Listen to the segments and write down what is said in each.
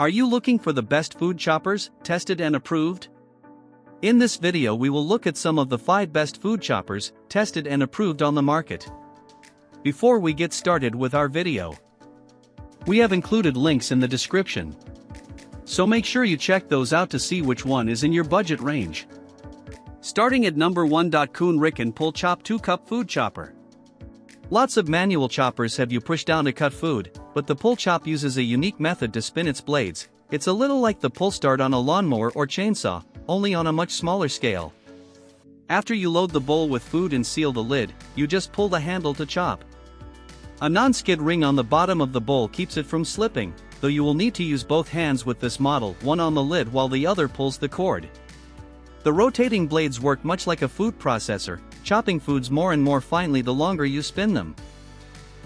Are you looking for the best food choppers, tested and approved? In this video we will look at some of the 5 best food choppers, tested and approved on the market. Before we get started with our video, we have included links in the description, so make sure you check those out to see which one is in your budget range. Starting at number 1. Rikon Pull Chop 2-Cup Food Chopper. Lots of manual choppers have you push down to cut food, but the pull chop uses a unique method to spin its blades. It's a little like the pull start on a lawnmower or chainsaw, only on a much smaller scale. After you load the bowl with food and seal the lid, you just pull the handle to chop. A non-skid ring on the bottom of the bowl keeps it from slipping, though you will need to use both hands with this model, one on the lid while the other pulls the cord. The rotating blades work much like a food processor, chopping foods more and more finely the longer you spin them.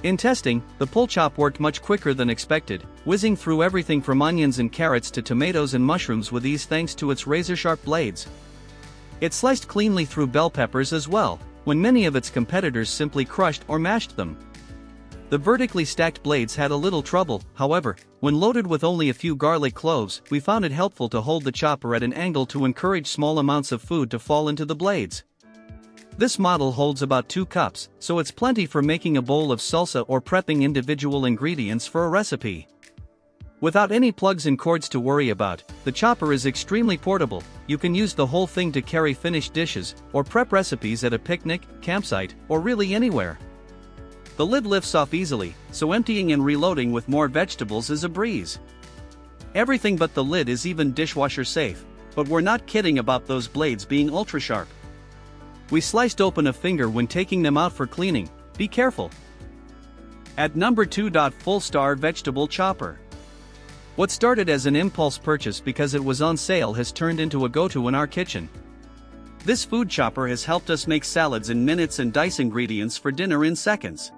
In testing, the pull chop worked much quicker than expected, whizzing through everything from onions and carrots to tomatoes and mushrooms with ease thanks to its razor-sharp blades. It sliced cleanly through bell peppers as well, when many of its competitors simply crushed or mashed them. The vertically stacked blades had a little trouble, however. When loaded with only a few garlic cloves, we found it helpful to hold the chopper at an angle to encourage small amounts of food to fall into the blades. This model holds about 2 cups, so it's plenty for making a bowl of salsa or prepping individual ingredients for a recipe. Without any plugs and cords to worry about, the chopper is extremely portable. You can use the whole thing to carry finished dishes, or prep recipes at a picnic, campsite, or really anywhere. The lid lifts off easily, so emptying and reloading with more vegetables is a breeze. Everything but the lid is even dishwasher safe, but we're not kidding about those blades being ultra sharp. We sliced open a finger when taking them out for cleaning, be careful. At number 2. Full Star Vegetable Chopper. What started as an impulse purchase because it was on sale has turned into a go-to in our kitchen. This food chopper has helped us make salads in minutes and dice ingredients for dinner in seconds.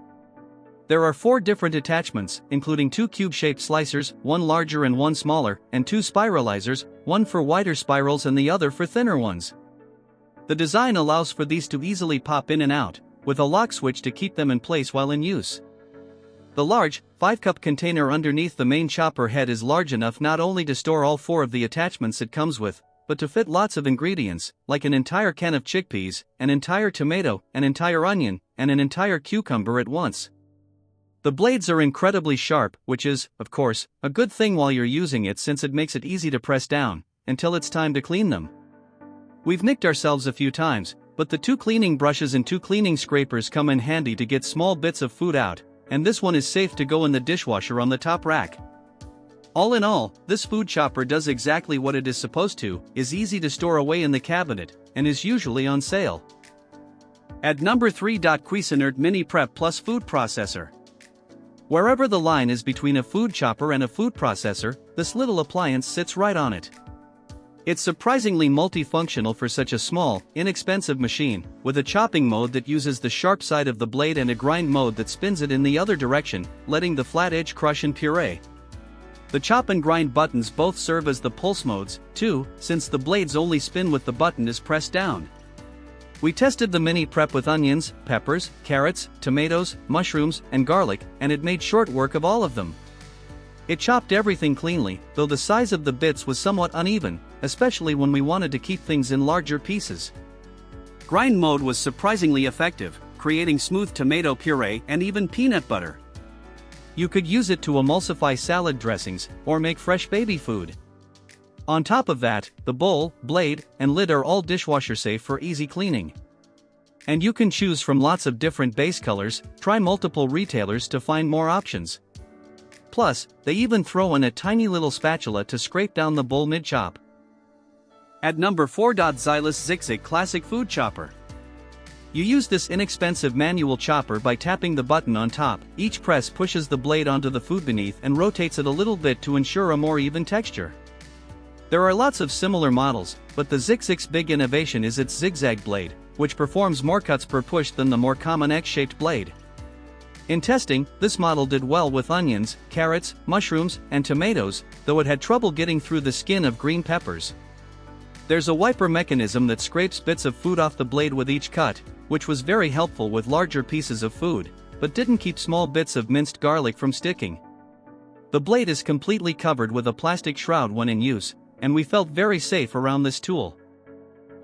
There are 4 different attachments, including 2 cube-shaped slicers, one larger and one smaller, and 2 spiralizers, one for wider spirals and the other for thinner ones. The design allows for these to easily pop in and out, with a lock switch to keep them in place while in use. The large, 5-cup container underneath the main chopper head is large enough not only to store all 4 of the attachments it comes with, but to fit lots of ingredients, like an entire can of chickpeas, an entire tomato, an entire onion, and an entire cucumber at once. The blades are incredibly sharp, which is, of course, a good thing while you're using it since it makes it easy to press down, until it's time to clean them. We've nicked ourselves a few times, but the 2 cleaning brushes and 2 cleaning scrapers come in handy to get small bits of food out, and this one is safe to go in the dishwasher on the top rack. All in all, this food chopper does exactly what it is supposed to, is easy to store away in the cabinet, and is usually on sale. At number 3. Cuisinart Mini Prep Plus Food Processor. Wherever the line is between a food chopper and a food processor, this little appliance sits right on it. It's surprisingly multifunctional for such a small, inexpensive machine, with a chopping mode that uses the sharp side of the blade and a grind mode that spins it in the other direction, letting the flat edge crush and puree. The chop and grind buttons both serve as the pulse modes, too, since the blades only spin with the button is pressed down. We tested the mini prep with onions, peppers, carrots, tomatoes, mushrooms, and garlic, and it made short work of all of them. It chopped everything cleanly, though the size of the bits was somewhat uneven, especially when we wanted to keep things in larger pieces. Grind mode was surprisingly effective, creating smooth tomato puree and even peanut butter. You could use it to emulsify salad dressings, or make fresh baby food. On top of that, the bowl, blade, and lid are all dishwasher safe for easy cleaning. And you can choose from lots of different base colors, try multiple retailers to find more options. Plus, they even throw in a tiny little spatula to scrape down the bowl mid-chop. At number 4. Zylis Zick-Zick Classic Food Chopper. You use this inexpensive manual chopper by tapping the button on top. Each press pushes the blade onto the food beneath and rotates it a little bit to ensure a more even texture. There are lots of similar models, but the Zick-Zick's big innovation is its zigzag blade, which performs more cuts per push than the more common X-shaped blade. In testing, this model did well with onions, carrots, mushrooms, and tomatoes, though it had trouble getting through the skin of green peppers. There's a wiper mechanism that scrapes bits of food off the blade with each cut, which was very helpful with larger pieces of food, but didn't keep small bits of minced garlic from sticking. The blade is completely covered with a plastic shroud when in use, and we felt very safe around this tool.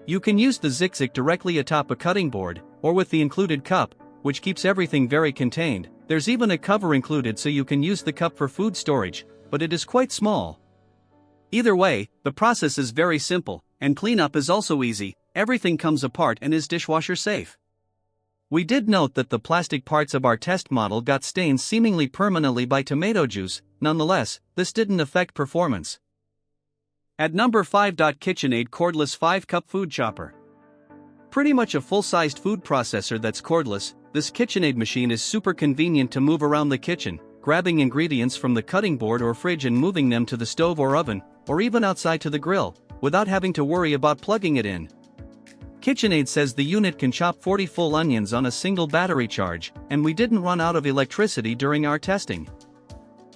You can use the Zick-Zick directly atop a cutting board, or with the included cup, which keeps everything very contained. There's even a cover included so you can use the cup for food storage, but it is quite small. Either way, the process is very simple, and cleanup is also easy. Everything comes apart and is dishwasher safe. We did note that the plastic parts of our test model got stained seemingly permanently by tomato juice. Nonetheless, this didn't affect performance. At number 5. KitchenAid Cordless 5-Cup Food Chopper. Pretty much a full-sized food processor that's cordless, this KitchenAid machine is super convenient to move around the kitchen, grabbing ingredients from the cutting board or fridge and moving them to the stove or oven, or even outside to the grill, without having to worry about plugging it in. KitchenAid says the unit can chop 40 full onions on a single battery charge, and we didn't run out of electricity during our testing.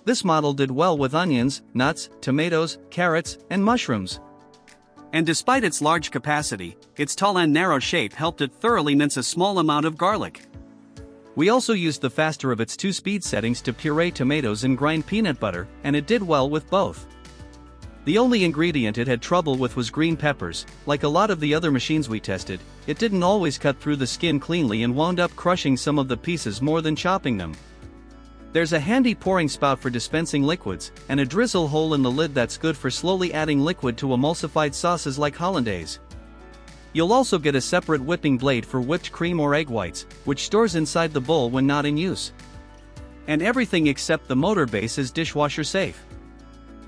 This model did well with onions, nuts, tomatoes, carrots, and mushrooms. And despite its large capacity, its tall and narrow shape helped it thoroughly mince a small amount of garlic. We also used the faster of its 2-speed settings to puree tomatoes and grind peanut butter, and it did well with both. The only ingredient it had trouble with was green peppers. Like a lot of the other machines we tested, it didn't always cut through the skin cleanly and wound up crushing some of the pieces more than chopping them. There's a handy pouring spout for dispensing liquids, and a drizzle hole in the lid that's good for slowly adding liquid to emulsified sauces like hollandaise. You'll also get a separate whipping blade for whipped cream or egg whites, which stores inside the bowl when not in use. And everything except the motor base is dishwasher safe.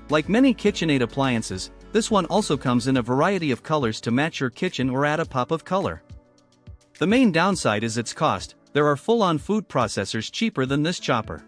Like many KitchenAid appliances, this one also comes in a variety of colors to match your kitchen or add a pop of color. The main downside is its cost. There are full-on food processors cheaper than this chopper.